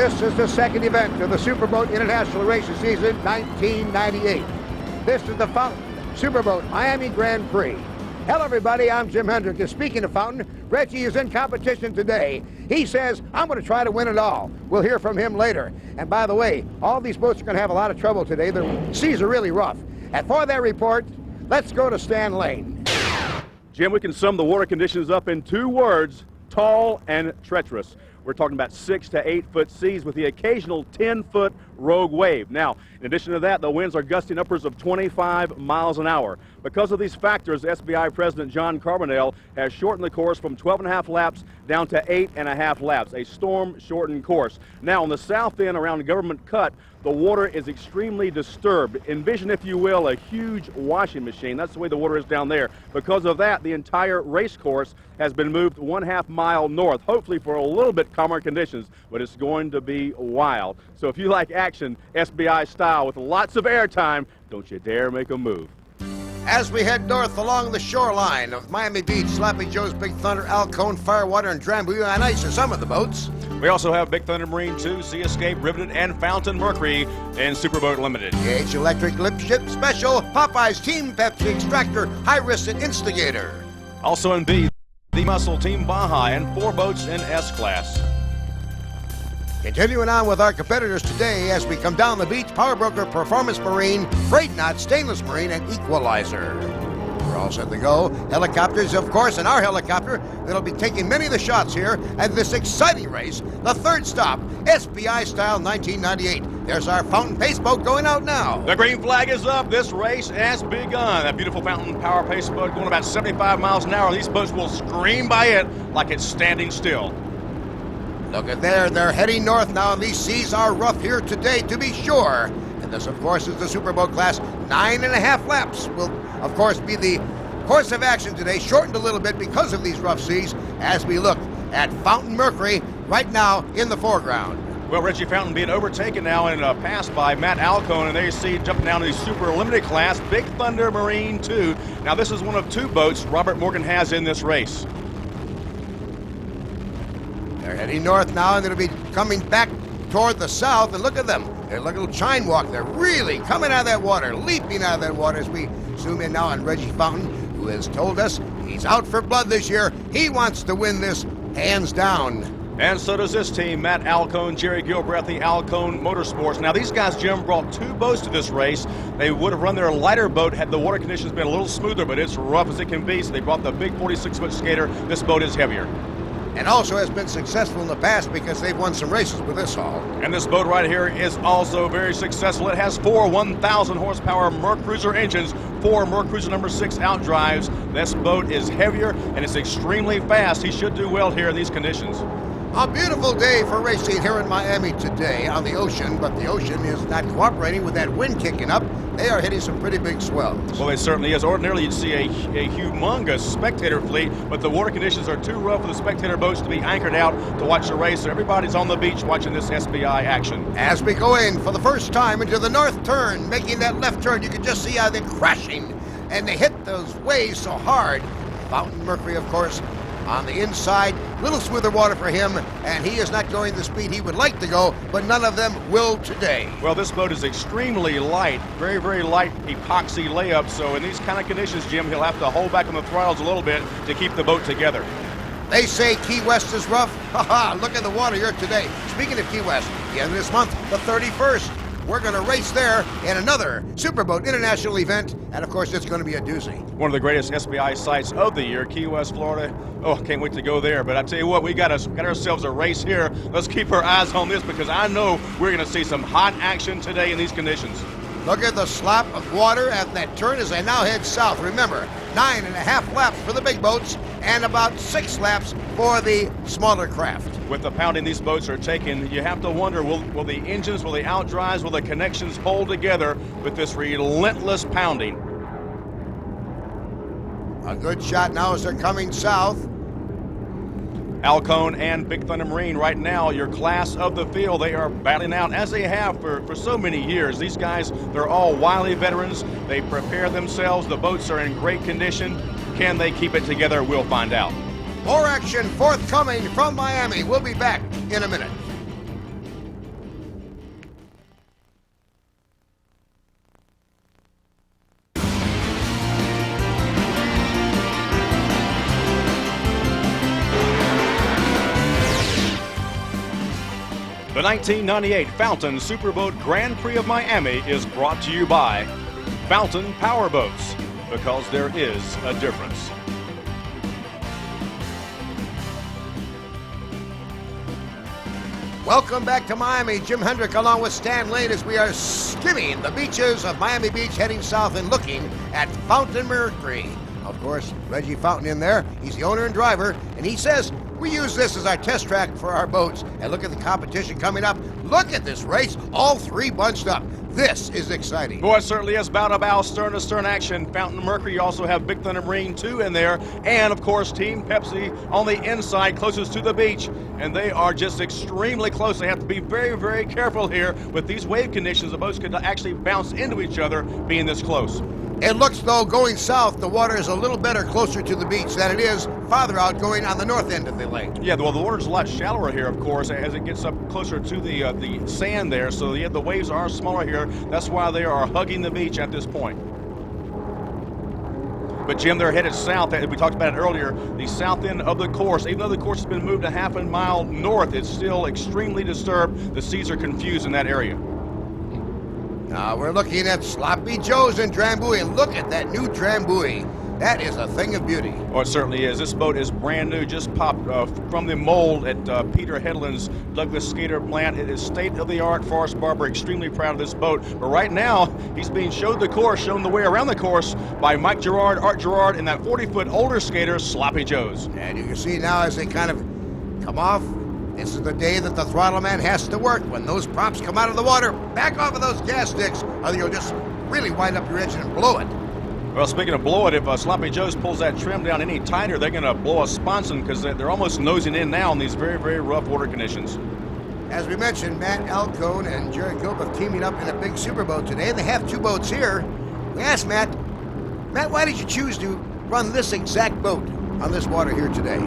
This is the second event of the SuperBoat International Racing Season 1998. This is the Fountain SuperBoat Miami Grand Prix. Hello, everybody. I'm Jim Hendrick. And speaking of Fountain, Reggie is in competition today. He says, I'm going to try to win it all. We'll hear from him later. And by the way, all these boats are going to have a lot of trouble today. The seas are really rough. And for that report, let's go to Stan Lane. Jim, we can sum the water conditions up in 2 words: tall and treacherous. We're talking about 6 to 8 foot seas with the occasional 10-foot rogue wave. Now, in addition to that, the winds are gusting upwards of 25 miles an hour. Because of these factors, SBI President John Carbonell has shortened the course from 12.5 laps down to 8.5 laps, a storm-shortened course. Now, on the south end around Government Cut, the water is extremely disturbed. Envision, if you will, a huge washing machine. That's the way the water is down there. Because of that, the entire race course has been moved 1/2 mile north, hopefully for a little bit calmer conditions, but it's going to be wild. So if you like action, SBI style, with lots of airtime, don't you dare make a move. As we head north along the shoreline of Miami Beach, Sloppy Joe's, Big Thunder, Alcone, Firewater, and Drambuie on ice are some of the boats. We also have Big Thunder Marine 2, Sea Escape, Riveted, and Fountain Mercury in SuperBoat Limited. Gage Electric Lip Ship Special, Popeye's Team Pepsi Extractor, High Risk and Instigator. Also in B, the Muscle Team Baja, and 4 boats in S-Class. Continuing on with our competitors today as we come down the beach, Power Broker, Performance Marine, Freight Knot, Stainless Marine, and Equalizer. We're all set to go. Helicopters, of course, and our helicopter that'll be taking many of the shots here at this exciting race. The third stop, SBI Style 1998. There's our Fountain Pace Boat going out now. The green flag is up. This race has begun. That beautiful Fountain Power Pace Boat going about 75 miles an hour. These boats will scream by it like it's standing still. Look at there, they're heading north now, and these seas are rough here today, to be sure. And this, of course, is the SuperBoat class. 9.5 laps will, of course, be the course of action today, shortened a little bit because of these rough seas, as we look at Fountain Mercury right now in the foreground. Well, Reggie Fountain being overtaken now and passed by Matt Alcone, and there you see jumping down to the Super Limited class, Big Thunder Marine 2. Now, this is one of 2 boats Robert Morgan has in this race. They're heading north now, and they'll be coming back toward the south. And look at them. They're like a little chine walk. They're really coming out of that water, leaping out of that water as we zoom in now on Reggie Fountain, who has told us he's out for blood this year. He wants to win this hands down. And so does this team, Matt Alcone, Jerry Gilbreth, the Alcone Motorsports. Now, these guys, Jim, brought 2 boats to this race. They would have run their lighter boat had the water conditions been a little smoother, but it's rough as it can be, so they brought the big 46-foot skater. This boat is heavier. And also has been successful in the past because they've won some races with this hull. And this boat right here is also very successful. It has 4 1,000 horsepower Mercruiser engines, 4 Mercruiser number 6 outdrives. This boat is heavier and it's extremely fast. He should do well here in these conditions. A beautiful day for racing here in Miami today on the ocean, but the ocean is not cooperating with that wind kicking up. They are hitting some pretty big swells. Well, it certainly is. Ordinarily, you'd see a humongous spectator fleet, but the water conditions are too rough for the spectator boats to be anchored out to watch the race, so everybody's on the beach watching this SBI action. As we go in for the first time into the north turn, making that left turn, you can just see how they're crashing, and they hit those waves so hard. Fountain Mercury, of course, on the inside, little smoother water for him, and he is not going the speed he would like to go, but none of them will today. Well, this boat is extremely light, very, very light epoxy layup, so in these kind of conditions, Jim, he'll have to hold back on the throttles a little bit to keep the boat together. They say Key West is rough. Haha, look at the water here today. Speaking of Key West, the end of this month, the 31st, we're going to race there in another SuperBoat International event, and of course, it's going to be a doozy. One of the greatest SBI sites of the year, Key West, Florida. Oh, can't wait to go there. But I tell you what, we got ourselves a race here. Let's keep our eyes on this because I know we're going to see some hot action today in these conditions. Look at the slap of water at that turn as they now head south. Remember, 9.5 laps for the big boats and about 6 laps for the smaller craft. With the pounding these boats are taking, you have to wonder, will the engines, will the outdrives, will the connections hold together with this relentless pounding? A good shot now as they're coming south. Alcone and Big Thunder Marine right now, your class of the field. They are battling out as they have for so many years. These guys, they're all wily veterans. They prepare themselves. The boats are in great condition. Can they keep it together? We'll find out. More action forthcoming from Miami. We'll be back in a minute. The 1998 Fountain Superboat Grand Prix of Miami is brought to you by Fountain Powerboats, because there is a difference. Welcome back to Miami. Jim Hendrick along with Stan Lane as we are skimming the beaches of Miami Beach, heading south and looking at Fountain Mercury. Of course, Reggie Fountain in there. He's the owner and driver, and he says we use this as our test track for our boats. And look at the competition coming up. Look at this race, all three bunched up. This is exciting. Boy, it certainly is bow to bow, stern to stern action. Fountain Mercury, you also have Big Thunder Marine 2 in there, and of course Team Pepsi on the inside closest to the beach. And they are just extremely close. They have to be very, very careful here with these wave conditions. The boats could actually bounce into each other being this close. It looks, though, going south, the water is a little better closer to the beach than it is farther out going on the north end of the lake. Yeah, well, the water's a lot shallower here, of course, as it gets up closer to the sand there. So yeah, the waves are smaller here. That's why they are hugging the beach at this point. But Jim, they're headed south. We talked about it earlier. The south end of the course, even though the course has been moved a half a mile north, it's still extremely disturbed. The seas are confused in that area. Now we're looking at Sloppy Joe's in Drambuie. Look at that new Drambuie. That is a thing of beauty. Oh, it certainly is. This boat is brand new, just popped from the mold at Peter Hedlund's Douglas Skater plant. It is state-of-the-art. Forrest Barber extremely proud of this boat. But right now, he's being shown the course, shown the way around the course by Mike Gerard, Art Gerard, and that 40-foot older skater, Sloppy Joe's. And you can see now as they kind of come off, this is the day that the throttle man has to work. When those props come out of the water, back off of those gas sticks, or you'll just really wind up your engine and blow it. Well, speaking of blow it, if Sloppy Joe's pulls that trim down any tighter, they're going to blow a sponson because they're almost nosing in now in these very, very rough water conditions. As we mentioned, Matt Alcone and Jerry Gilbert teaming up in a big superboat today. They have two boats here. We asked Matt, why did you choose to run this exact boat on this water here today?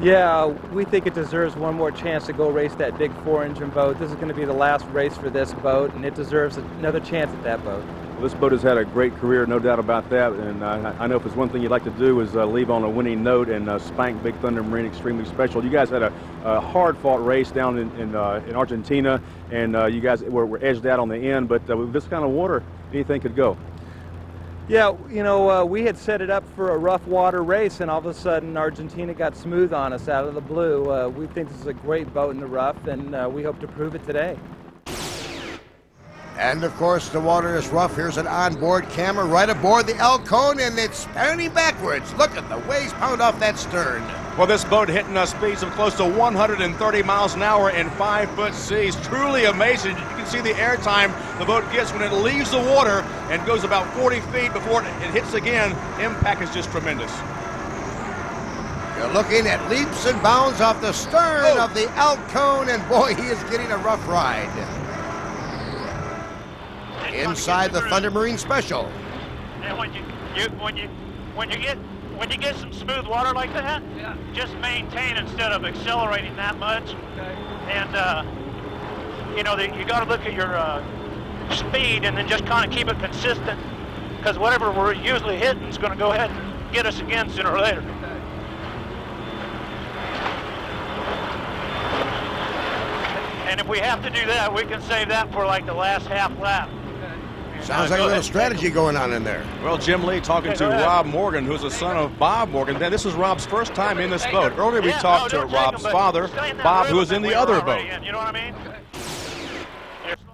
Yeah, we think it deserves one more chance to go race that big 4-engine boat. This is going to be the last race for this boat, and it deserves another chance at that boat. Well, this boat has had a great career, no doubt about that. And I know if it's one thing you'd like to do is leave on a winning note and spank Big Thunder Marine extremely special. You guys had a hard-fought race down in Argentina, and you guys were edged out on the end. But with this kind of water, anything could go. Yeah, you know, we had set it up for a rough water race, and all of a sudden Argentina got smooth on us out of the blue. We think this is a great boat in the rough, and we hope to prove it today. And of course, the water is rough. Here's an onboard camera right aboard the Alcone, and it's turning backwards. Look at the waves pound off that stern. Well, this boat hitting speeds of close to 130 miles an hour in 5-foot seas. Truly amazing. You can see the air time the boat gets when it leaves the water and goes about 40 feet before it hits again. Impact is just tremendous. You're looking at leaps and bounds off the stern of the Alcone, and boy, he is getting a rough ride. Inside the Thunder Marine Special. And when you get some smooth water like that, just maintain instead of accelerating that much. Okay. And you know, you got to look at your speed and then just kind of keep it consistent, because whatever we're usually hitting is going to go ahead and get us again sooner or later. Okay. And if we have to do that, we can save that for like the last half lap. Sounds like a little strategy going on in there. Well, Jim Lee talking to Rob Morgan, who's the son of Bob Morgan. This is Rob's first time in this boat. Earlier we talked to Rob's father, Bob, who was in the other boat. You know what I mean?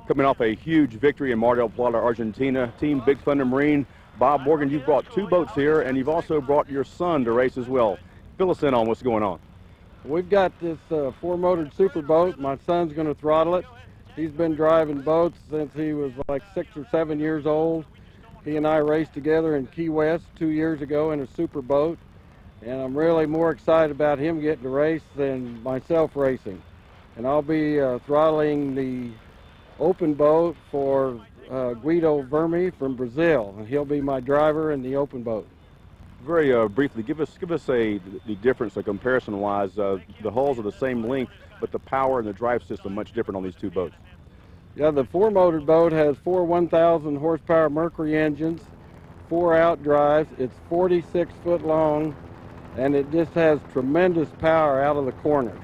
Coming off a huge victory in Mar del Plata, Argentina, Team Big Thunder Marine. Bob Morgan, you've brought two boats here, and you've also brought your son to race as well. Fill us in on what's going on. We've got this four-motored superboat. My son's going to throttle it. He's been driving boats since he was like 6 or 7 years old. He and I raced together in Key West 2 years ago in a superboat, and I'm really more excited about him getting to race than myself racing. And I'll be throttling the open boat for Guido Vermi from Brazil, and he'll be my driver in the open boat. Very briefly, give us the difference, the comparison-wise. The hulls are the same length, but the power and the drive system much different on these two boats. Yeah, the four-motored boat has four 1,000 horsepower Mercury engines, 4 outdrives. It's 46 foot long, and it just has tremendous power out of the corners.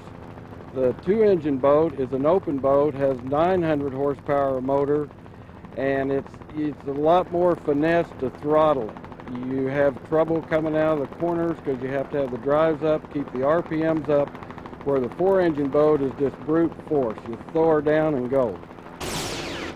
The 2-engine boat is an open boat, has 900 horsepower motor, and it's a lot more finesse to throttle it. You have trouble coming out of the corners because you have to have the drives up, keep the RPMs up, where the 4-engine boat is just brute force. You throw her down and go.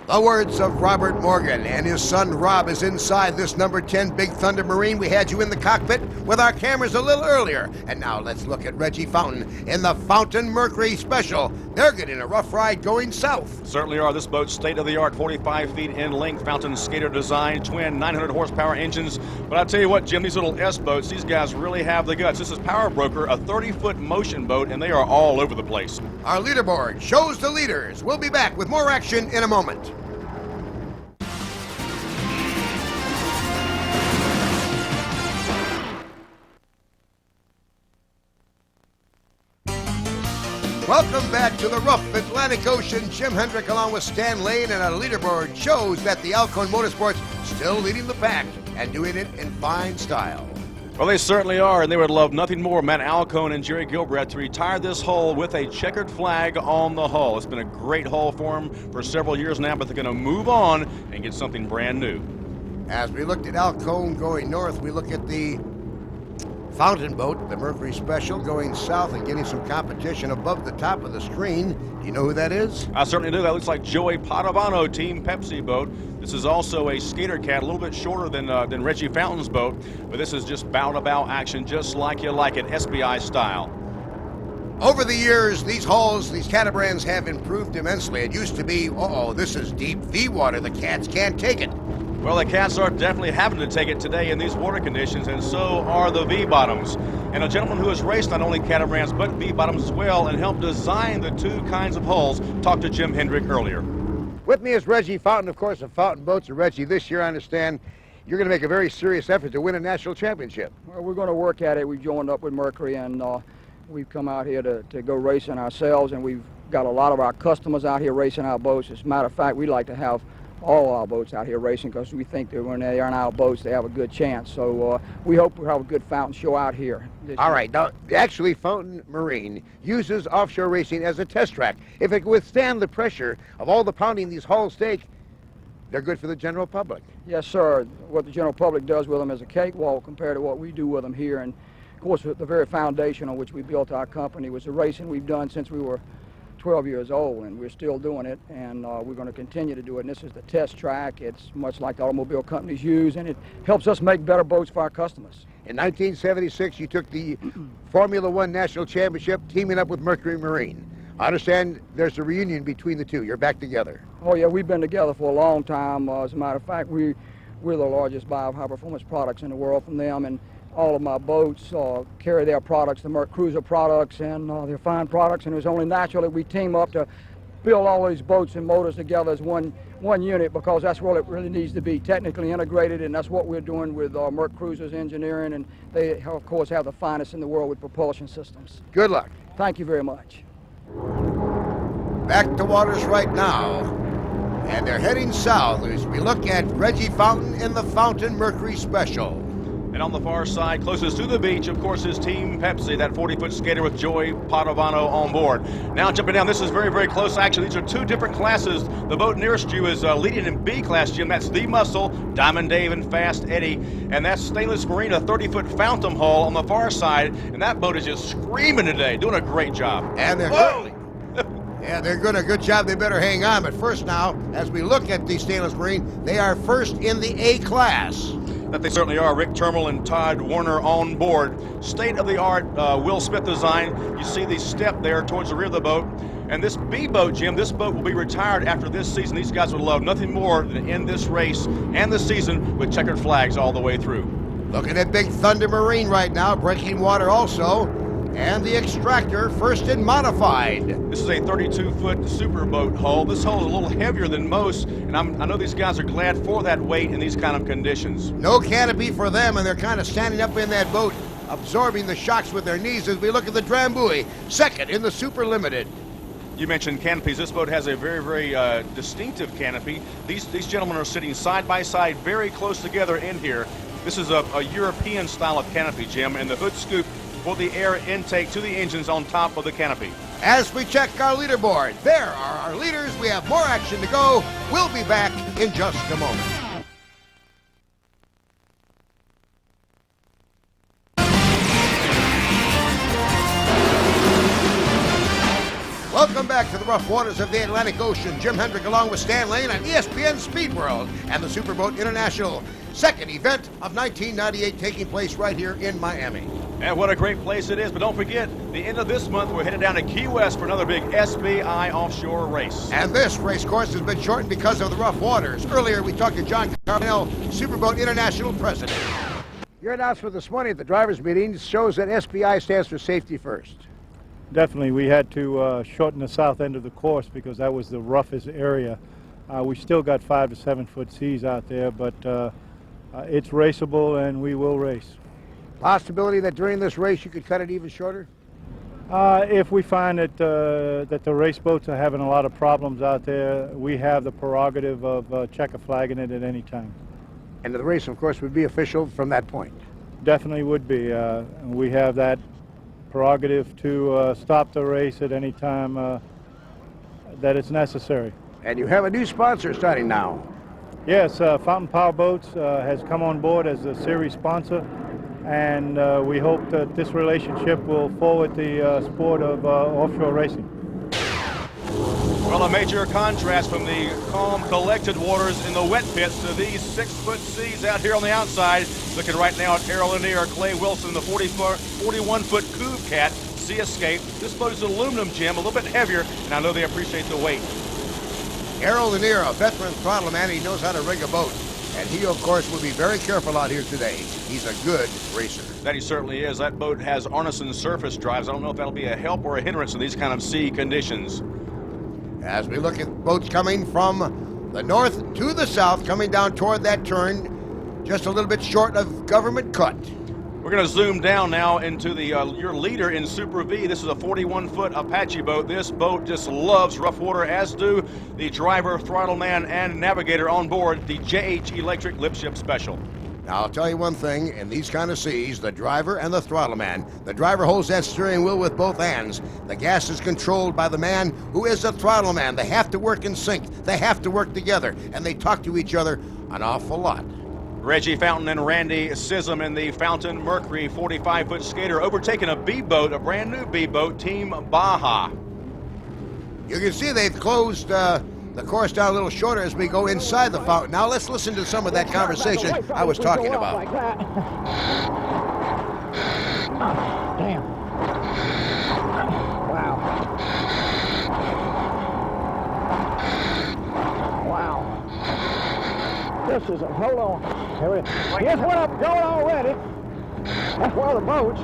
The words of Robert Morgan, and his son Rob is inside this number 10 Big Thunder Marine. We had you in the cockpit with our cameras a little earlier. And now let's look at Reggie Fountain in the Fountain Mercury Special. They're getting a rough ride going south. Certainly are. This boat's state-of-the-art, 45 feet in length, Fountain skater design, twin 900 horsepower engines. But I'll tell you what, Jim, these little S-boats, these guys really have the guts. This is Powerboat, a 30-foot motion boat, and they are all over the place. Our leaderboard shows the leaders. We'll be back with more action in a moment. Welcome back to the rough Atlantic Ocean. Jim Hendrick along with Stan Lane, and our leaderboard shows that the Alcone Motorsports still leading the pack and doing it in fine style. Well, they certainly are, and they would love nothing more, Matt Alcone and Jerry Gilbreth, to retire this hull with a checkered flag on the hull. It's been a great hull for them for several years now, but they're going to move on and get something brand new. As we looked at Alcone going north, we look at the Fountain boat, the Mercury Special, going south and getting some competition above the top of the screen. Do you know who that is? I certainly do. That looks like Joey Padovano, Team Pepsi boat. This is also a skater cat, a little bit shorter than Reggie Fountain's boat, but this is just bow-to-bow action, just like you like it, SBI style. Over the years, these hulls, these catamarans have improved immensely. It used to be, this is deep V water. The cats can't take it. Well, the cats are definitely having to take it today in these water conditions, and so are the V-bottoms. And a gentleman who has raced not only catamarans but V-bottoms as well and helped design the two kinds of hulls talked to Jim Hendrick earlier. With me is Reggie Fountain, of course, of Fountain Boats. And Reggie, this year I understand you're going to make a very serious effort to win a national championship. Well, we're going to work at it. We joined up with Mercury, and we've come out here to go racing ourselves, and we've got a lot of our customers out here racing our boats. As a matter of fact, we like to have all our boats out here racing because we think that when they are in our boats, they have a good chance. So we hope we'll have a good Fountain show out here. All right. Now, actually, Fountain Marine uses offshore racing as a test track. If it can withstand the pressure of all the pounding these hulls take, they're good for the general public. Yes, sir. What the general public does with them is a cakewalk compared to what we do with them here. And, of course, the very foundation on which we built our company was the racing we've done since we were 12 years old, and we're still doing it, and we're going to continue to do it. And this is the test track. It's much like the automobile companies use, and it helps us make better boats for our customers. In 1976, you took the Formula One National Championship, teaming up with Mercury Marine. I understand there's a reunion between the two. You're back together. Oh, yeah, we've been together for a long time. As a matter of fact, we're the largest buyer of high-performance products in the world from them, and all of my boats carry their products, the Merc Cruiser products, and their fine products, and it was only natural that we team up to build all these boats and motors together as one unit, because that's what it really needs to be, technically integrated, and that's what we're doing with Merc Cruisers engineering, and they, of course, have the finest in the world with propulsion systems. Good luck. Thank you very much. Back to waters right now, and they're heading south as we look at Reggie Fountain in the Fountain Mercury Special. And on the far side, closest to the beach, of course, is Team Pepsi, that 40-foot skater with Joey Padovano on board. Now jumping down, this is very, very close action. These are two different classes. The boat nearest you is leading in B class, Jim. That's The Muscle, Diamond Dave, and Fast Eddie. And that's Stainless Marine, a 30-foot Fountain hull on the far side. And that boat is just screaming today, doing a great job. And they're good. Yeah, they're doing a good job. They better hang on. But first now, as we look at the Stainless Marine, they are first in the A class. That they certainly are. Rick Termel and Todd Warner on board. State-of-the-art Will Smith design. You see the step there towards the rear of the boat. And this B boat, Jim, this boat will be retired after this season. These guys would love nothing more than to end this race and the season with checkered flags all the way through. Looking at Big Thunder Marine right now, breaking water also. And the Extractor, first in modified. This is a 32-foot SuperBoat hull. This hull is a little heavier than most, and I know these guys are glad for that weight in these kind of conditions. No canopy for them, and they're kind of standing up in that boat, absorbing the shocks with their knees as we look at the Drambuie, second in the Super Limited. You mentioned canopies. This boat has a very, very distinctive canopy. These gentlemen are sitting side by side, very close together in here. This is a European style of canopy, Jim, and the hood scoop for the air intake to the engines on top of the canopy. As we check our leaderboard, there are our leaders. We have more action to go. We'll be back in just a moment. Welcome back to the rough waters of the Atlantic Ocean. Jim Hendrick along with Stan Lane on ESPN Speed World and the SuperBoat International, second event of 1998 taking place right here in Miami. And what a great place it is. But don't forget, the end of this month, we're headed down to Key West for another big SBI offshore race. And this race course has been shortened because of the rough waters. Earlier, we talked to John Carnell, SuperBoat International President. Your announcement this morning at the drivers' meeting shows that SBI stands for safety first. Definitely, we had to shorten the south end of the course because that was the roughest area. We still got 5 to 7 foot seas out there, but it's raceable and we will race. Possibility that during this race you could cut it even shorter? If we find that the race boats are having a lot of problems out there, we have the prerogative of checker flagging it at any time. And the race, of course, would be official from that point. Definitely would be. We have that prerogative to stop the race at any time that it's necessary. And you have a new sponsor starting now. Yes, Fountain Powerboats has come on board as a series sponsor, and we hope that this relationship will forward the sport of offshore racing. Well, a major contrast from the calm, collected waters in the wet pits to these 6-foot seas out here on the outside. Looking right now at Errol Lanier, Clay Wilson, the 41-foot Coupe Cat, Sea Escape. This boat is aluminum, Jim, a little bit heavier, and I know they appreciate the weight. Errol Lanier, a veteran throttle man, he knows how to rig a boat. And he, of course, will be very careful out here today. He's a good racer. That he certainly is. That boat has Arneson surface drives. I don't know if that'll be a help or a hindrance in these kind of sea conditions. As we look at boats coming from the north to the south, coming down toward that turn, just a little bit short of Government Cut. We're going to zoom down now into the your leader in Super V. This is a 41-foot Apache boat. This boat just loves rough water, as do the driver, throttle man, and navigator on board, the JH Electric Lip Ship Special. Now, I'll tell you one thing, in these kind of seas, the driver and the throttle man, the driver holds that steering wheel with both hands. The gas is controlled by the man who is the throttle man. They have to work in sync. They have to work together, and they talk to each other an awful lot. Reggie Fountain and Randy Sism in the Fountain Mercury 45-foot skater overtaking a B-boat, a brand new B-boat, Team Baja. You can see they've closed the course down a little shorter as we go inside the fountain. Now let's listen to some of that conversation I was talking about. Damn. Wow. Wow. This is a, hold on. Here's what I'm going already. That's one of the boats.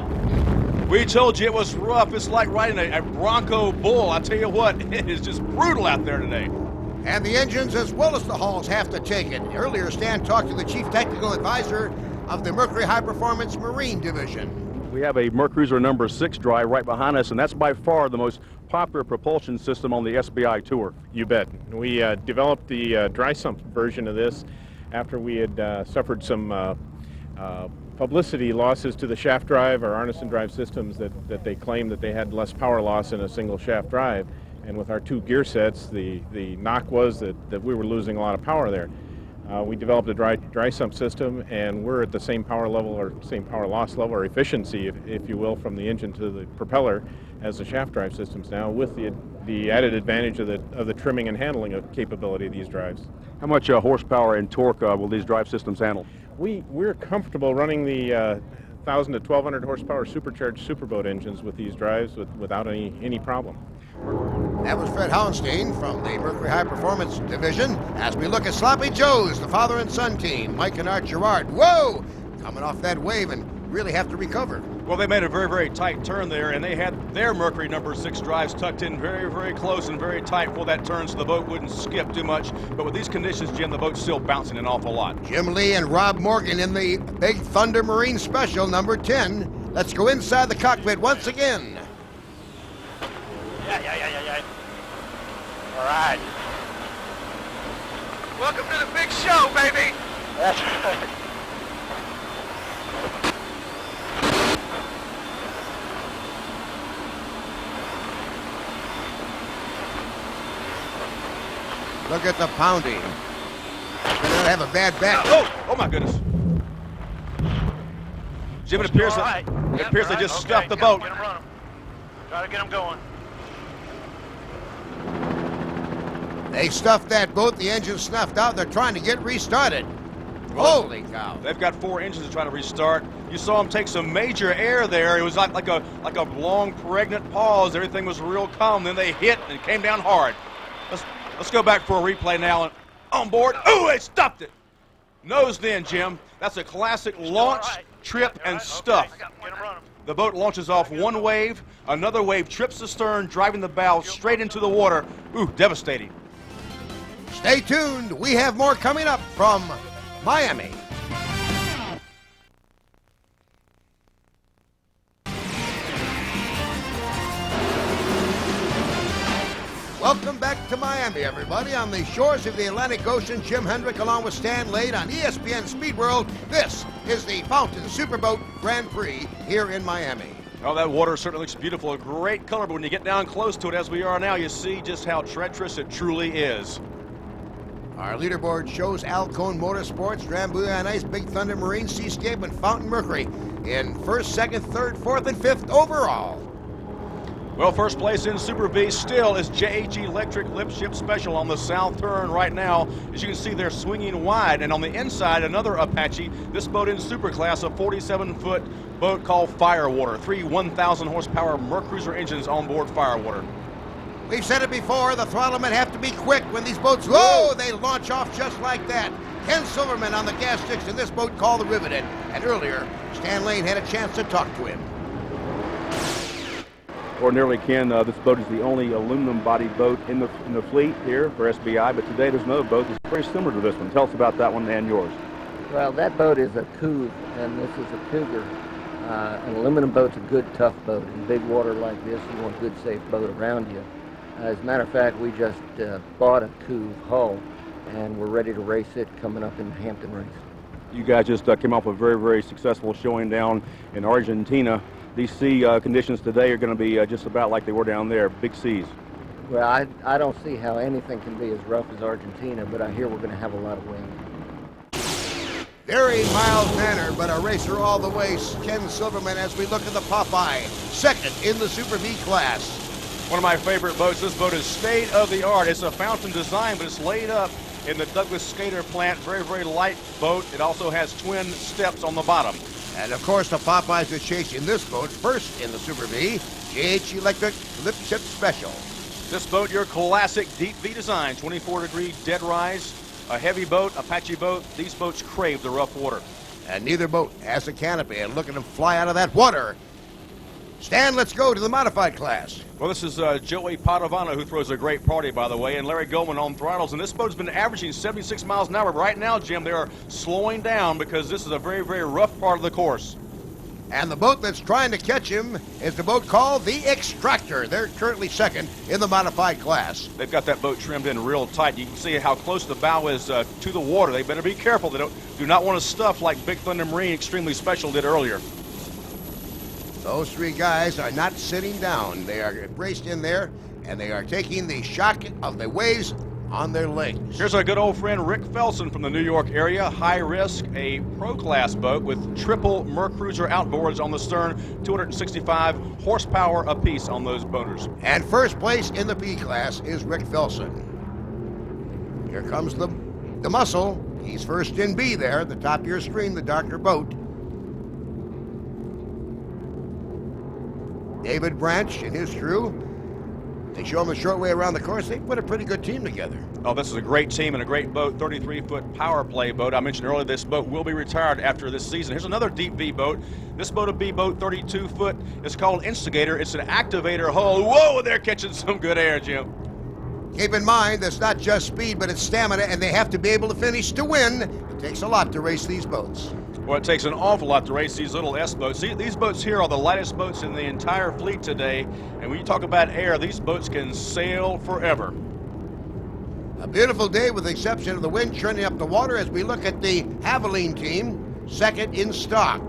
We told you it was rough. It's like riding a Bronco bull. I tell you what, it is just brutal out there today. And the engines as well as the hulls have to take it. Earlier, Stan talked to the chief technical advisor of the Mercury High Performance Marine Division. We have a Mercruiser number 6 drive right behind us, and that's by far the most popular propulsion system on the SBI Tour. You bet. We developed the dry sump version of this after we had suffered some publicity losses to the shaft drive or Arneson drive systems that they claimed that they had less power loss in a single shaft drive. And with our 2 gear sets, the knock was that we were losing a lot of power there. We developed a dry sump system, and we're at the same power level or same power loss level or efficiency, if you will, from the engine to the propeller as the shaft drive systems now, with the added advantage of the trimming and handling of capability of these drives. How much horsepower and torque will these drive systems handle? We're comfortable running the 1,000 to 1,200 horsepower supercharged SuperBoat engines with these drives without any problem. That was Fred Howenstein from the Mercury High Performance Division. As we look at Sloppy Joe's, the father and son team, Mike and Art Gerard. Whoa! Coming off that wave and really have to recover. Well, they made a very, very tight turn there, and they had their Mercury number 6 drives tucked in very, very close and very tight for that turn so the boat wouldn't skip too much. But with these conditions, Jim, the boat's still bouncing an awful lot. Jim Lee and Rob Morgan in the Big Thunder Marine Special number 10. Let's go inside the cockpit once again. Yeah. All right. Welcome to the big show, baby. That's right. Look at the pounding. Gonna have a bad back. Oh my goodness. Jim, it appears, they just stuffed the boat. Get them running. Try to get them going. They stuffed that boat. The engine snuffed out. They're trying to get restarted. Holy cow. They've got 4 engines to try to restart. You saw them take some major air there. It was like a long pregnant pause. Everything was real calm. Then they hit and it came down hard. Let's go back for a replay now. And on board. Oh, they stopped it. Nosed in, Jim. That's a classic launch, trip, and stuff. The boat launches off one wave. Another wave trips the stern, driving the bow straight into the water. Ooh, devastating. Stay tuned. We have more coming up from Miami. Welcome back to Miami, everybody. On the shores of the Atlantic Ocean, Jim Hendrick along with Stan Lade on ESPN Speed World. This is the Fountain SuperBoat Grand Prix here in Miami. Oh, that water certainly looks beautiful. A great color, but when you get down close to it, as we are now, you see just how treacherous it truly is. Our leaderboard shows Alcone Motorsports, Drambuie on Ice, Big Thunder Marine, Seascape, and Fountain Mercury in 1st, 2nd, 3rd, 4th, and 5th overall. Well, first place in Super V still is JH Electric Lip Ship Special on the south turn right now. As you can see, they're swinging wide. And on the inside, another Apache. This boat in Super Class, a 47-foot boat called Firewater. 3 1,000 horsepower Mercruiser engines on board Firewater. We've said it before, the throttlemen have to be quick when these boats, whoa, they launch off just like that. Ken Silverman on the gas sticks in this boat called the Riveted. And earlier, Stan Lane had a chance to talk to him. Ordinarily, Ken, this boat is the only aluminum-bodied boat in the fleet here for SBI, but today there's another boat that's very similar to this one. Tell us about that one and yours. Well, that boat is a Couve, and this is a Cougar. An aluminum boat's a good, tough boat. In big water like this, you want a good, safe boat around you. As a matter of fact, we just bought a Couve hull, and we're ready to race it coming up in the Hampton race. You guys just came off a very, very successful showing down in Argentina. These sea conditions today are going to be just about like they were down there, big seas. Well, I don't see how anything can be as rough as Argentina, but I hear we're going to have a lot of wind. Very mild-mannered, but a racer all the way, Ken Silverman, as we look at the Popeye, 2nd in the Super V class. One of my favorite boats. This boat is state-of-the-art. It's a Fountain design, but it's laid up in the Douglas Skater plant. Very, very light boat. It also has twin steps on the bottom. And of course, the Popeyes are chasing this boat 1st in the Super V, JH Electric Lip Ship Special. This boat, your classic deep V design, 24-degree dead rise, a heavy boat, Apache boat. These boats crave the rough water. And neither boat has a canopy, and look at them fly out of that water. Stan, let's go to the modified class. Well, this is Joey Padovano, who throws a great party, by the way, and Larry Goldman on throttles. And this boat's been averaging 76 miles an hour. Right now, Jim, they are slowing down because this is a very, very rough part of the course. And the boat that's trying to catch him is the boat called the Extractor. They're currently 2nd in the modified class. They've got that boat trimmed in real tight. You can see how close the bow is to the water. They better be careful. They do not want to stuff like Big Thunder Marine Extremely Special did earlier. Those 3 guys are not sitting down. They are braced in there, and they are taking the shock of the waves on their legs. Here's our good old friend Rick Felson from the New York area. High risk, a pro-class boat with triple Mercruiser outboards on the stern, 265 horsepower apiece on those boaters. And 1st place in the B class is Rick Felson. Here comes the muscle. He's 1st in B there at the top of your screen, the darker boat. David Branch and his crew, they show him a short way around the course. They put a pretty good team together. Oh, this is a great team and a great boat, 33-foot power play boat. I mentioned earlier this boat will be retired after this season. Here's another deep V boat. This boat, a B boat, 32-foot. It's called Instigator. It's an activator hull. Whoa, they're catching some good air, Jim. Keep in mind, that's not just speed, but it's stamina, and they have to be able to finish to win. It takes a lot to race these boats. Well, it takes an awful lot to race these little S boats. See, these boats here are the lightest boats in the entire fleet today. And when you talk about air, these boats can sail forever. A beautiful day with the exception of the wind churning up the water as we look at the Haviline team, 2nd in stock.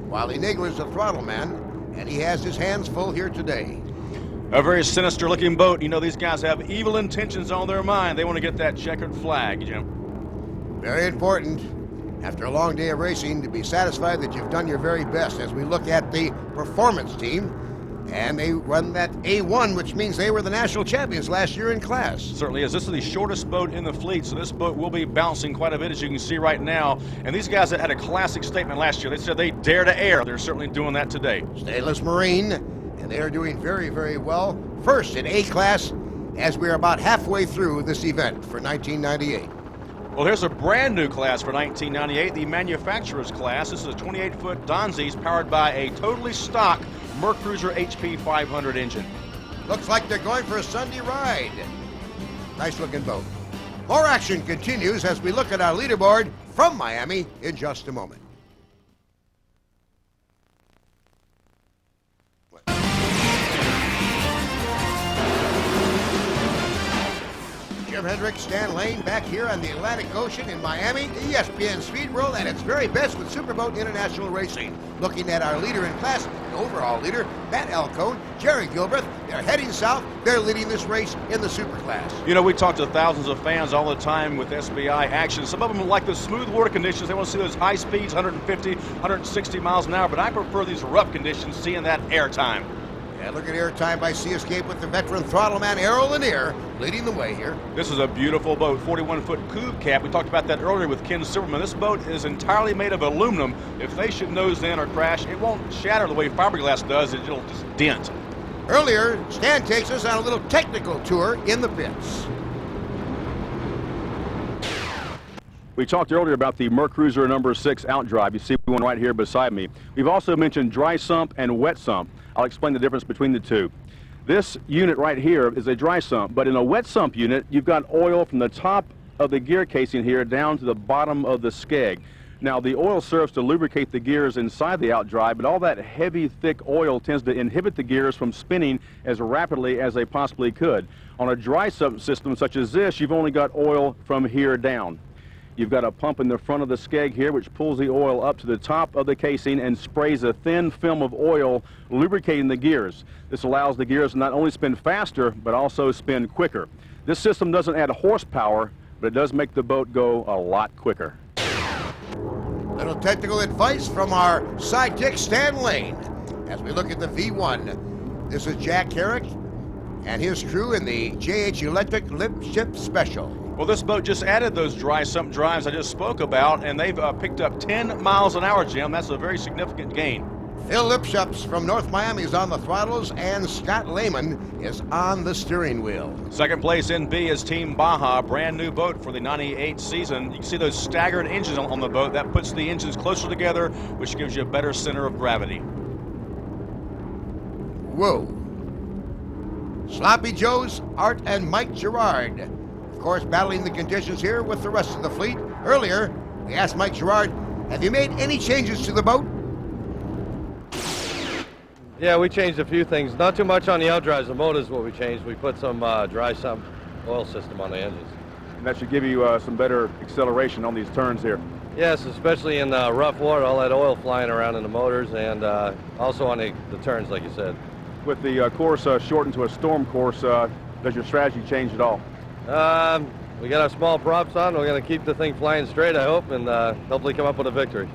Wiley Nagler's the throttle man, and he has his hands full here today. A very sinister looking boat. You know, these guys have evil intentions on their mind. They want to get that checkered flag, Jim. Very important, after a long day of racing, to be satisfied that you've done your very best. As we look at the performance team, and they run that A1, which means they were the national champions last year in class. Certainly is. This is the shortest boat in the fleet, so this boat will be bouncing quite a bit, as you can see right now. And these guys had a classic statement last year. They said they dare to air. They're certainly doing that today. Stainless Marine, and they are doing very, very well. First in A class, as we're about halfway through this event for 1998. Well, here's a brand new class for 1998, the manufacturer's class. This is a 28-foot Donzi's powered by a totally stock Mercruiser HP 500 engine. Looks like they're going for a Sunday ride. Nice looking boat. More action continues as we look at our leaderboard from Miami in just a moment. Jim Hendricks, Stan Lane, back here on the Atlantic Ocean in Miami, ESPN Speed World at its very best with SuperBoat International Racing. Looking at our leader in class, the overall leader, Matt Alcone, Jerry Gilbreth. They're heading south. They're leading this race in the super class. You know, we talk to thousands of fans all the time with SBI action. Some of them like the smooth water conditions. They want to see those high speeds, 150, 160 miles an hour, but I prefer these rough conditions, seeing that air time. And look at air time by Sea Escape with the veteran throttle man Errol Lanier leading the way here. This is a beautiful boat, 41-foot coupe cap. We talked about that earlier with Ken Silverman. This boat is entirely made of aluminum. If they should nose in or crash, it won't shatter the way fiberglass does. It'll just dent. Earlier, Stan takes us on a little technical tour in the pits. We talked earlier about the Mercruiser number 6 outdrive. You see one right here beside me. We've also mentioned dry sump and wet sump. I'll explain the difference between the two. This unit right here is a dry sump, but in a wet sump unit, you've got oil from the top of the gear casing here down to the bottom of the skeg. Now, the oil serves to lubricate the gears inside the outdrive, but all that heavy, thick oil tends to inhibit the gears from spinning as rapidly as they possibly could. On a dry sump system such as this, you've only got oil from here down. You've got a pump in the front of the skeg here which pulls the oil up to the top of the casing and sprays a thin film of oil lubricating the gears. This allows the gears to not only spin faster but also spin quicker. This system doesn't add horsepower, but it does make the boat go a lot quicker. Little technical advice from our sidekick Stan Lane as we look at the V1. This is Jack Herrick and his crew in the JH Electric Lip Ship Special. Well, this boat just added those dry sump drives I just spoke about, and they've picked up 10 miles an hour, Jim. That's a very significant gain. Phil Lipshups from North Miami is on the throttles, and Scott Lehman is on the steering wheel. Second place in B is Team Baja, brand new boat for the 98 season. You can see those staggered engines on the boat. That puts the engines closer together, which gives you a better center of gravity. Whoa. Sloppy Joe's Art and Mike Gerard, of course, battling the conditions here with the rest of the fleet. Earlier, we asked Mike Gerard, have you made any changes to the boat? Yeah, we changed a few things. Not too much on the outdrives. The motor is what we changed. We put some dry sump oil system on the engines. And that should give you some better acceleration on these turns here. Yes, especially in rough water, all that oil flying around in the motors, and also on the turns, like you said. With the course shortened to a storm course, does your strategy change at all? We got our small props on. We're going to keep the thing flying straight, I hope, and hopefully come up with a victory.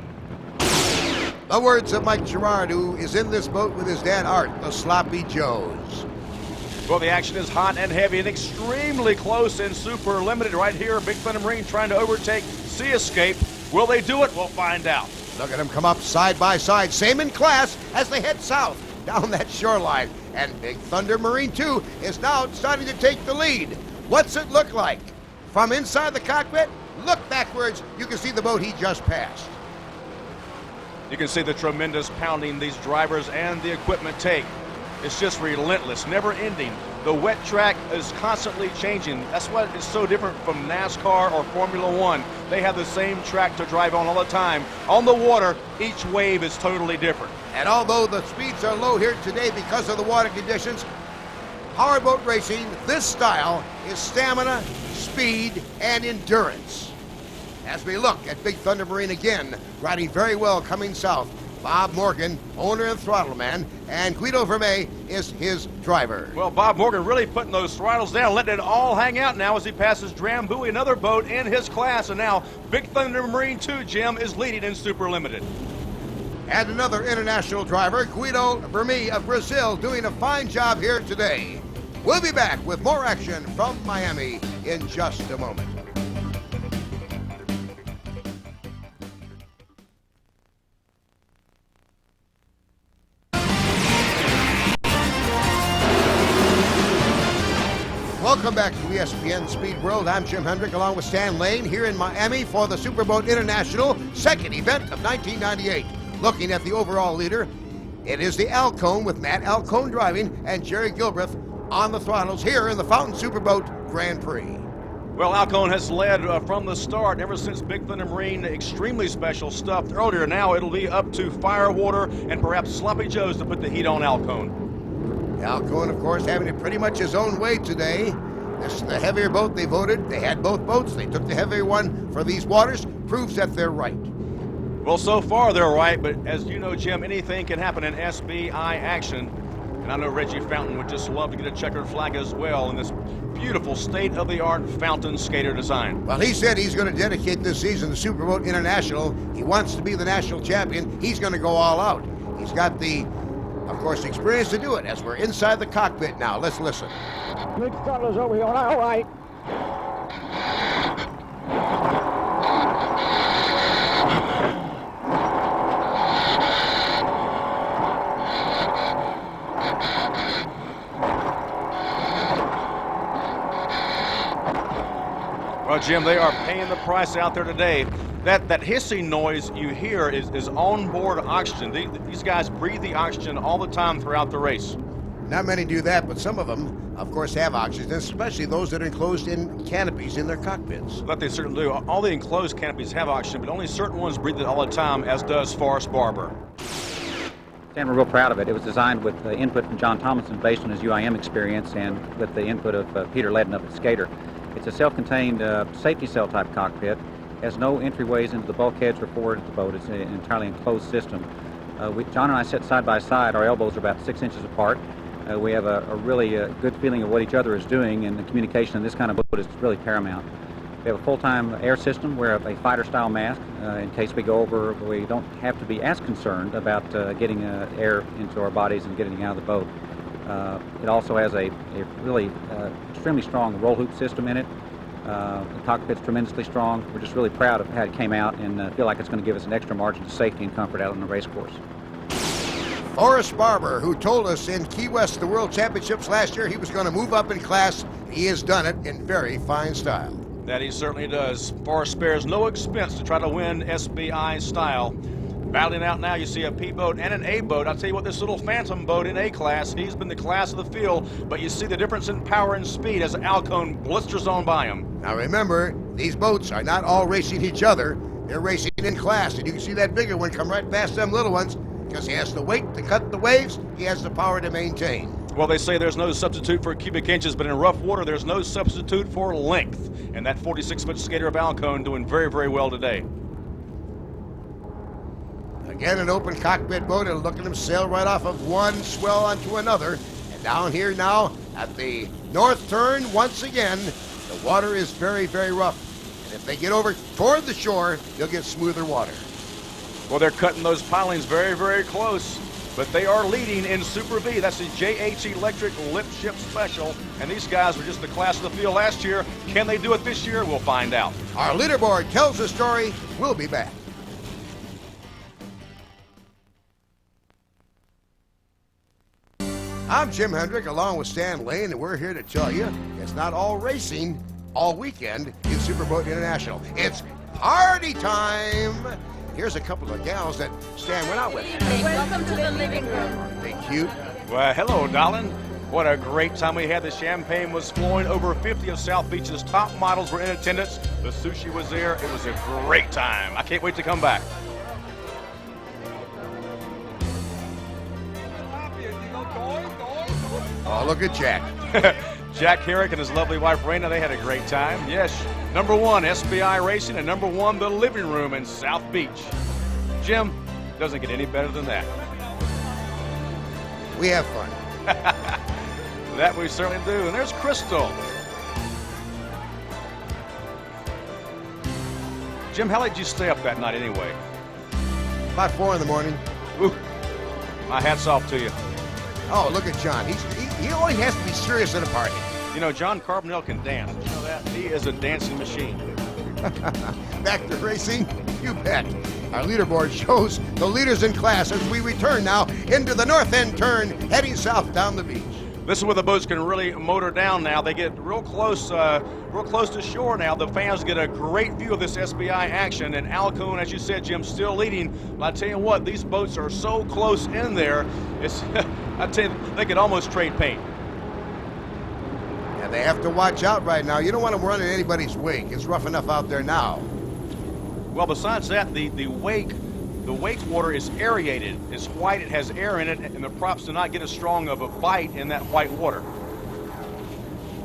The words of Mike Gerard, who is in this boat with his dad, Art, the Sloppy Joes. Well, the action is hot and heavy and extremely close and super limited right here. Big Thunder Marine trying to overtake Sea Escape. Will they do it? We'll find out. Look at them come up side by side, same in class as they head south down that shoreline. And Big Thunder Marine 2 is now starting to take the lead. What's it look like? From inside the cockpit, look backwards, you can see the boat he just passed. You can see the tremendous pounding these drivers and the equipment take. It's just relentless, never ending. The wet track is constantly changing. That's what is so different from NASCAR or Formula One. They have the same track to drive on all the time. On the water, each wave is totally different. And although the speeds are low here today because of the water conditions, powerboat racing, this style, is stamina, speed, and endurance. As we look at Big Thunder Marine again, riding very well coming south Bob Morgan, owner and throttle man, and Guido Vermey is his driver. Well, Bob Morgan really putting those throttles down, letting it all hang out now as he passes Drambuie, another boat in his class. And now Big Thunder Marine 2, Jim, is leading in Super Limited. And another international driver, Guido Vermey of Brazil, doing a fine job here today. We'll be back with more action from Miami in just a moment. Welcome back to ESPN Speed World. I'm Jim Hendrick along with Stan Lane here in Miami for the SuperBoat International second event of 1998. Looking at the overall leader, it is the Alcone with Matt Alcone driving and Jerry Gilbreth on the throttles here in the Fountain SuperBoat Grand Prix. Well, Alcone has led from the start ever since Big Thunder Marine extremely special stuff earlier. Now it'll be up to Firewater and perhaps Sloppy Joe's to put the heat on Alcone. Alcone, of course, having it pretty much his own way today. This is the heavier boat they voted. They had both boats. They took the heavier one for these waters. Proves that they're right. Well, so far they're right, but as you know, Jim, anything can happen in SBI action. And I know Reggie Fountain would just love to get a checkered flag as well in this beautiful state-of-the-art fountain skater design. Well, he said he's going to dedicate this season to SuperBoat International. He wants to be the national champion. He's going to go all out. He's got the, of course, experience to do it as we're inside the cockpit now. Let's listen. Big throttles over here, all right. Well, Jim, they are paying the price out there today. That hissing noise you hear is onboard oxygen. These guys breathe the oxygen all the time throughout the race. Not many do that, but some of them, of course, have oxygen, especially those that are enclosed in canopies in their cockpits. But they certainly do. All the enclosed canopies have oxygen, but only certain ones breathe it all the time, as does Forrest Barber. And we're real proud of it. It was designed with input from John Tomlinson based on his UIM experience and with the input of Peter Ledden up at Skater. It's a self-contained safety cell type cockpit. Has no entryways into the bulkheads or forward of the boat. It's an entirely enclosed system. John and I sit side by side. Our elbows are about 6 inches apart. We have a really good feeling of what each other is doing, and the communication in this kind of boat is really paramount. We have a full-time air system. Wear a fighter-style mask in case we go over. We don't have to be as concerned about getting air into our bodies and getting out of the boat. It also has a really extremely strong roll hoop system in it. The cockpit's tremendously strong. We're just really proud of how it came out and feel like it's going to give us an extra margin of safety and comfort out on the race course. Forrest Barber, who told us in Key West, the World Championships last year, he was going to move up in class. He has done it in very fine style. That he certainly does. Forrest spares no expense to try to win SBI style. Battling out now, you see a P boat and an A boat. I'll tell you what, this little Phantom boat in A class, he's been the class of the field, but you see the difference in power and speed as Alcone blisters on by him. Now remember, these boats are not all racing each other. They're racing in class, and you can see that bigger one come right past them little ones because he has the weight to cut the waves, he has the power to maintain. Well, they say there's no substitute for cubic inches, but in rough water, there's no substitute for length. And that 46-foot skater of Alcone doing very, very well today. Again, an open cockpit boat, and look at them sail right off of one swell onto another. And down here now at the north turn, once again, the water is very, very rough. And if they get over toward the shore, you'll get smoother water. Well, they're cutting those pilings very, very close, but they are leading in Super V. That's the JH Electric Lip Ship Special, and these guys were just the class of the field last year. Can they do it this year? We'll find out. Our leaderboard tells the story. We'll be back. I'm Jim Hendrick along with Stan Lane, and we're here to tell you it's not all racing all weekend in SuperBoat International. It's party time! Here's a couple of gals that Stan went out with. Welcome to the living room. Are they cute? Well, hello, darling. What a great time we had. The champagne was flowing. Over 50 of South Beach's top models were in attendance. The sushi was there. It was a great time. I can't wait to come back. Oh, look at Jack. Jack Herrick and his lovely wife, Raina, they had a great time. Yes, number one, SBI Racing, and number one, the living room in South Beach. Jim, Doesn't get any better than that. We have fun. That we certainly do. And there's Crystal. Jim, how late did you stay up that night anyway? About 4 in the morning. Ooh, my hat's off to you. Oh, look at John. He only has to be serious at a party. You know, John Carbonell can dance. Did you know that? He is a dancing machine. Back to racing? You bet. Our leaderboard shows the leaders in class as we return now into the north end turn, heading south down the beach. This is where the boats can really motor down now. They get real close to shore now. The fans get a great view of this SBI action. And Alcone, as you said, Jim, still leading. But I tell you what, these boats are so close in there. It's, I tell you, they could almost trade paint. Yeah, they have to watch out right now. You don't want them running anybody's wake. It's rough enough out there now. Well, besides that, the wake water is aerated. It's white, it has air in it, and the props do not get as strong of a bite in that white water.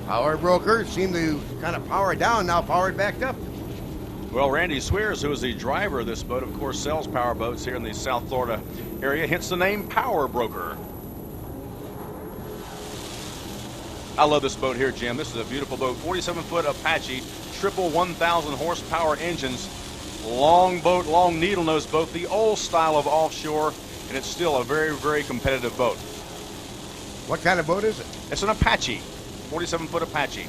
Power brokers seem to kind of power down now, powered back up. Well, Randy Swears, who is the driver of this boat, of course, sells power boats here in the South Florida area, hence the name Power Broker. I love this boat here, Jim. This is a beautiful boat, 47-foot Apache, triple 1,000 horsepower engines. Long boat, long needle nose boat, the old style of offshore, and it's still a very, very competitive boat. What kind of boat is it? It's an Apache, 47-foot Apache,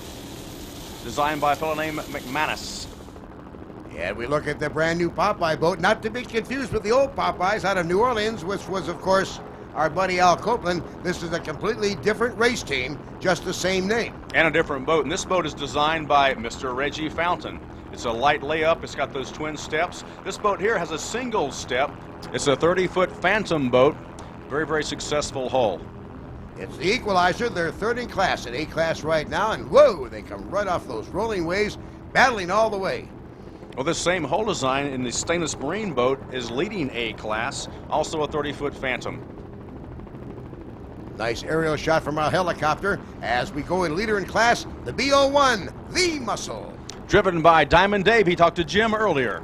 designed by a fellow named McManus. Yeah, we look at the brand new Popeye boat, not to be confused with the old Popeyes out of New Orleans, which was, of course, our buddy Al Copeland. This is a completely different race team, just the same name. And a different boat, and this boat is designed by Mr. Reggie Fountain. It's a light layup. It's got those twin steps. This boat here has a single step. It's a 30-foot Phantom boat. Very, very successful hull. It's the Equalizer. They're third in class at A-class right now, and whoa, they come right off those rolling waves, battling all the way. Well, this same hull design in the stainless marine boat is leading A-class, also a 30-foot Phantom. Nice aerial shot from our helicopter as we go in leader in class, the B01, the Muscle. Driven by Diamond Dave. He talked to Jim earlier.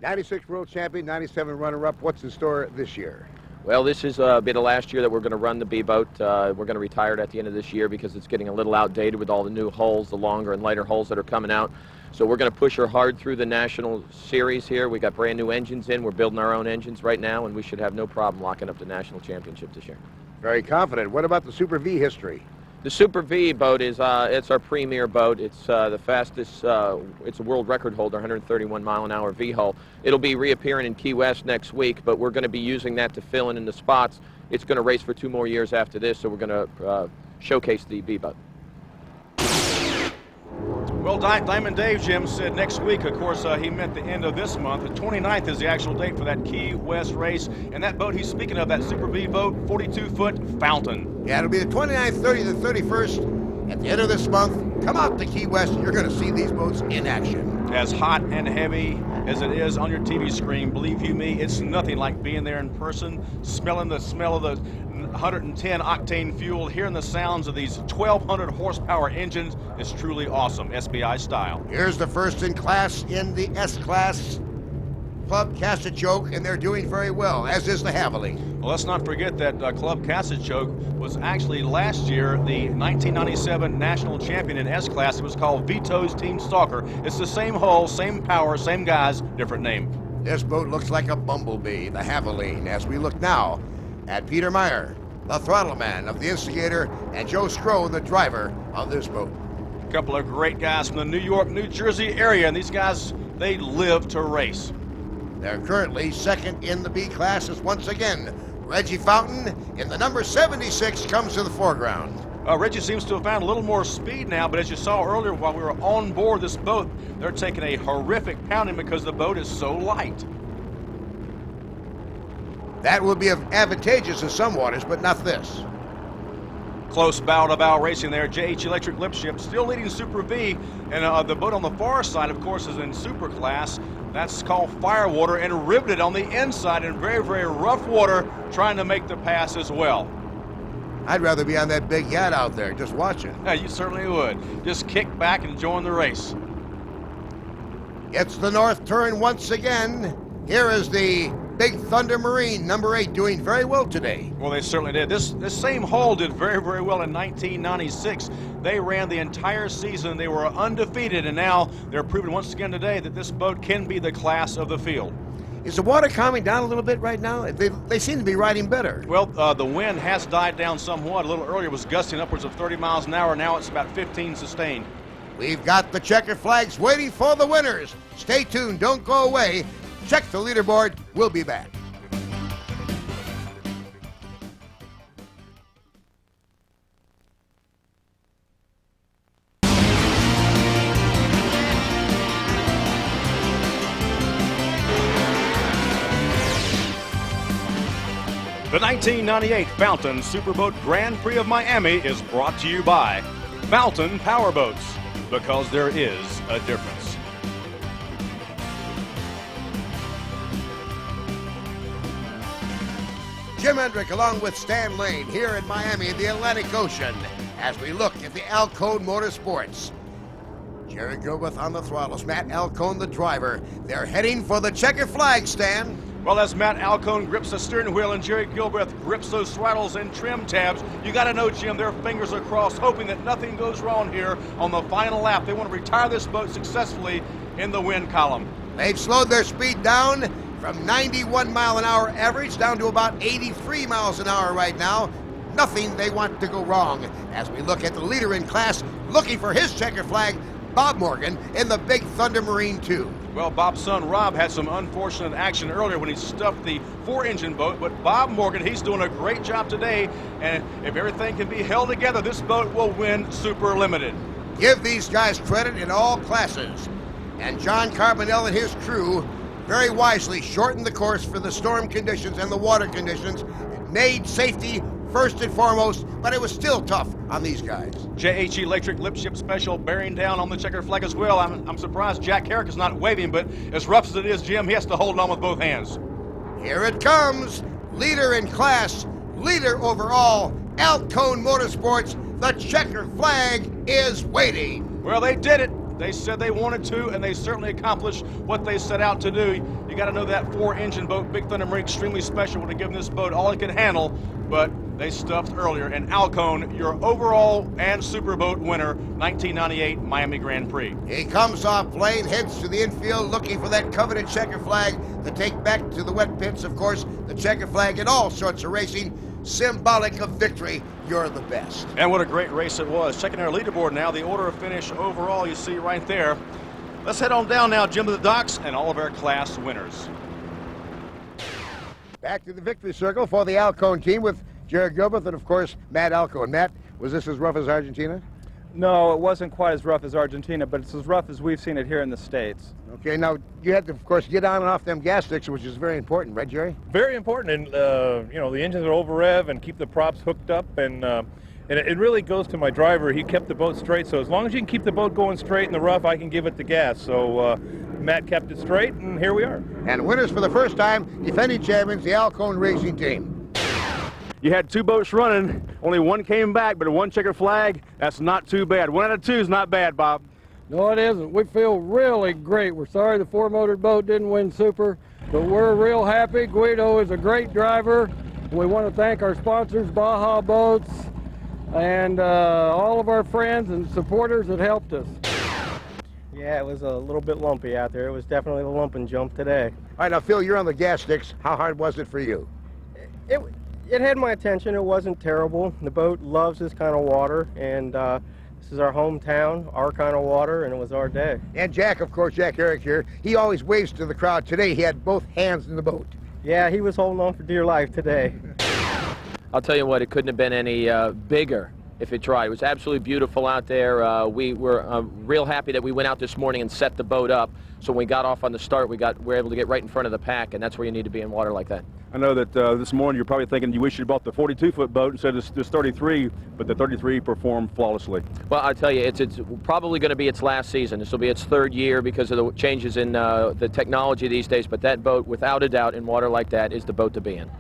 96 world champion, 97 runner-up. What's in store this year? Well, this is a bit of last year that we're going to run the B-Boat. We're going to retire it at the end of this year because it's getting a little outdated with all the new hulls, the longer and lighter hulls that are coming out. So we're going to push her hard through the national series here. We got brand new engines in. We're building our own engines right now, and we should have no problem locking up the national championship this year. Very confident. What about the Super V history? The Super V boat is it's our premier boat. It's the fastest. It's a world record holder, 131-mile-an-hour V hull. It'll be reappearing in Key West next week, but we're going to be using that to fill in the spots. It's going to race for 2 more years after this, so we're going to showcase the V boat. Well, Diamond Dave, Jim, said next week. Of course, he meant the end of this month. The 29th is the actual date for that Key West race. And that boat he's speaking of, that Super V boat, 42-foot Fountain. Yeah, it'll be the 29th, 30th, and 31st. At the end of this month, come out to Key West. You're going to see these boats in action. As hot and heavy as it is on your TV screen, believe you me, it's nothing like being there in person, smelling the smell of the 110 octane fuel, hearing the sounds of these 1,200 horsepower engines is truly awesome, SBI style. Here's the first in class in the S-Class Club Casachoke, and they're doing very well, as is the Haviland. Well, let's not forget that Club Casachoke was actually last year the 1997 national champion in S-Class. It was called Vito's Team Stalker. It's the same hull, same power, same guys, different name. This boat looks like a bumblebee, the Haviland, as we look now at Peter Meyer, the throttle man of the Instigator, and Joe Scrow, the driver of this boat. A couple of great guys from the New York, New Jersey area, and these guys, they live to race. They're currently second in the B classes once again. Reggie Fountain in the number 76 comes to the foreground. Reggie seems to have found a little more speed now, but as you saw earlier while we were on board this boat, they're taking a horrific pounding because the boat is so light. That will be advantageous in some waters, but not this. Close bow-to-bow racing there. JH Electric Lip Ship still leading Super V, and the boat on the far side, of course, is in Super Class. That's called Firewater and riveted on the inside in very, very rough water, trying to make the pass as well. I'd rather be on that big yacht out there, just watching. Yeah, you certainly would. Just kick back and join the race. It's the north turn once again. Here is the Big Thunder Marine, number 8, doing very well today. Well, they certainly did. This same hull did very, very well in 1996. They ran the entire season. They were undefeated, and now they're proving once again today that this boat can be the class of the field. Is the water calming down a little bit right now? They seem to be riding better. Well, the wind has died down somewhat. A little earlier it was gusting upwards of 30 miles an hour. Now it's about 15 sustained. We've got the checker flags waiting for the winners. Stay tuned, don't go away. Check the leaderboard, we'll be back. The 1998 Fountain SuperBoat Grand Prix of Miami is brought to you by Fountain Powerboats, because there is a difference. Jim Hendrick along with Stan Lane here in Miami in the Atlantic Ocean as we look at the Alcone Motorsports. Jerry Gilbert on the throttles, Matt Alcone the driver. They're heading for the checker flag, Stan. Well, as Matt Alcone grips the steering wheel and Jerry Gilbreth grips those throttles and trim tabs, you got to know, Jim, their fingers are crossed, hoping that nothing goes wrong here on the final lap. They want to retire this boat successfully in the win column. They've slowed their speed down from 91 mile an hour average down to about 83 miles an hour right now. Nothing they want to go wrong. As we look at the leader in class, looking for his checker flag, Bob Morgan in the Big Thunder Marine 2. Well, Bob's son Rob had some unfortunate action earlier when he stuffed the 4-engine boat, but Bob Morgan, he's doing a great job today, and if everything can be held together, this boat will win Super Limited. Give these guys credit in all classes. And John Carbonell and his crew very wisely shortened the course for the storm conditions and the water conditions. It made safety first and foremost, but it was still tough on these guys. JH Electric Lip Ship Special bearing down on the checker flag as well. I'm surprised Jack Herrick is not waving, but as rough as it is, Jim, he has to hold on with both hands. Here it comes. Leader in class, leader overall, Alcone Motorsports. The checker flag is waiting. Well, they did it. They said they wanted to, and they certainly accomplished what they set out to do. You got to know that 4-engine boat, Big Thunder Marine, extremely special, would have given this boat all it could handle, but they stuffed earlier. And Alcone, your overall and Superboat winner, 1998 Miami Grand Prix. He comes off plane, heads to the infield, looking for that coveted checker flag to take back to the wet pits. Of course, the checker flag in all sorts of racing, symbolic of victory. You're the best. And what a great race it was. Checking our leaderboard now, the order of finish overall you see right there. Let's head on down now, Jim, to the docks and all of our class winners. Back to the victory circle for the Alcone team with Jerry Gilbert and, of course, Matt Alcone. Matt, was this as rough as Argentina? No, it wasn't quite as rough as Argentina, but it's as rough as we've seen it here in the States. Okay, now you had to, of course, get on and off them gas sticks, which is very important, right, Jerry? Very important, and you know, the engines are over rev and keep the props hooked up, and it really goes to my driver. He kept the boat straight, so as long as you can keep the boat going straight in the rough, I can give it the gas. So Matt kept it straight, and here we are. And winners for the first time, defending champions, the Alcone Racing Team. You had 2 boats running, only 1 came back, but a 1 checker flag, that's not too bad. 1 out of 2 is not bad, Bob. No, it isn't. We feel really great. We're sorry the 4-motored boat didn't win Super, but we're real happy. Guido is a great driver. We want to thank our sponsors, Baja Boats, and all of our friends and supporters that helped us. Yeah, it was a little bit lumpy out there. It was definitely a lump and jump today. All right, now, Phil, you're on the gas sticks. How hard was it for you? It had my attention. It wasn't terrible. The boat loves this kind of water, and this is our hometown, our kind of water, and it was our day. And Jack, of course, Jack Herrick here, he always waves to the crowd. Today, he had both hands in the boat. Yeah, he was holding on for dear life today. I'll tell you what, it couldn't have been any bigger if it tried. It was absolutely beautiful out there. We were real happy that we went out this morning and set the boat up. So when we got off on the start, we were able to get right in front of the pack, and that's where you need to be in water like that. I know that this morning you're probably thinking you wish you bought the 42-foot boat instead of this 33, but the 33 performed flawlessly. Well, I'll tell you, it's probably going to be its last season. This will be its 3rd year because of the changes in the technology these days, but that boat, without a doubt, in water like that, is the boat to be in.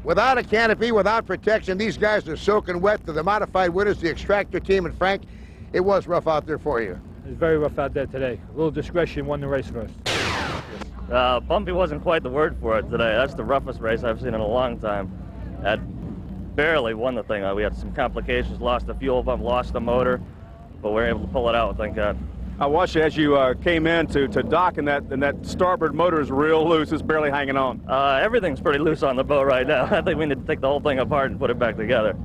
Without a canopy, without protection, these guys are soaking wet. To the modified winners, the Extractor team, and Frank, it was rough out there for you. It was very rough out there today. A little discretion won the race for us. Bumpy wasn't quite the word for it today. That's the roughest race I've seen in a long time. That barely won the thing. We had some complications, lost the fuel pump, lost the motor, but we were able to pull it out, thank God. I watched as you came in to dock, and that starboard motor is real loose. It's barely hanging on. Everything's pretty loose on the boat right now. I think we need to take the whole thing apart and put it back together.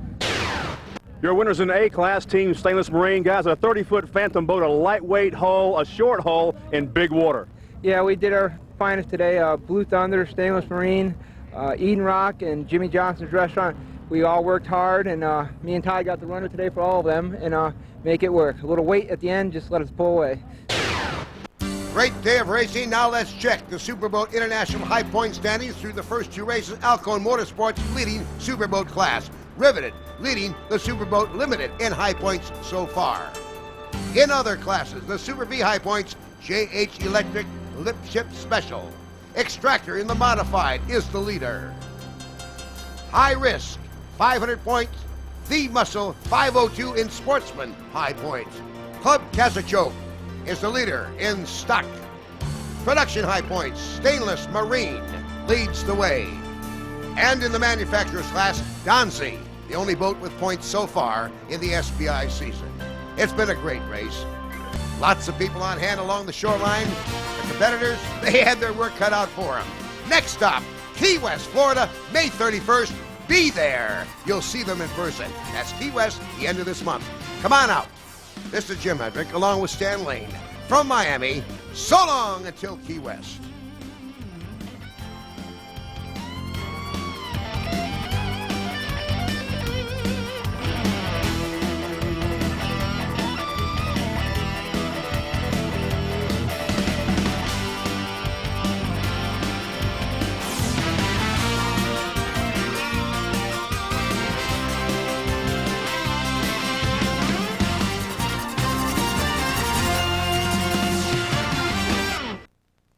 Your winners in A-Class Team Stainless Marine, guys, a 30-foot Phantom boat, a lightweight hull, a short hull in big water. Yeah, we did our finest today. Blue Thunder, Stainless Marine, Eden Rock, and Jimmy Johnson's Restaurant. We all worked hard, and me and Ty got the runner today for all of them, and make it work. A little weight at the end, just let us pull away. Great day of racing. Now let's check the SuperBoat International High Point standings through the first two races. Alcone Motorsports leading SuperBoat class. Riveted leading the SuperBoat Limited in high points so far. In other classes, the Super B high points, JH Electric Lip Ship Special. Extractor in the modified is the leader. High Risk, 500 points. The Muscle, 502 in Sportsman high points. Club Casachoke is the leader in stock. Production high points, Stainless Marine leads the way. And in the manufacturer's class, Donzi, the only boat with points so far in the SBI season. It's been a great race. Lots of people on hand along the shoreline. The competitors, they had their work cut out for them. Next stop, Key West, Florida, May 31st. Be there. You'll see them in person. That's Key West, the end of this month. Come on out. This is Jim Hendrick, along with Stan Lane. From Miami, so long until Key West.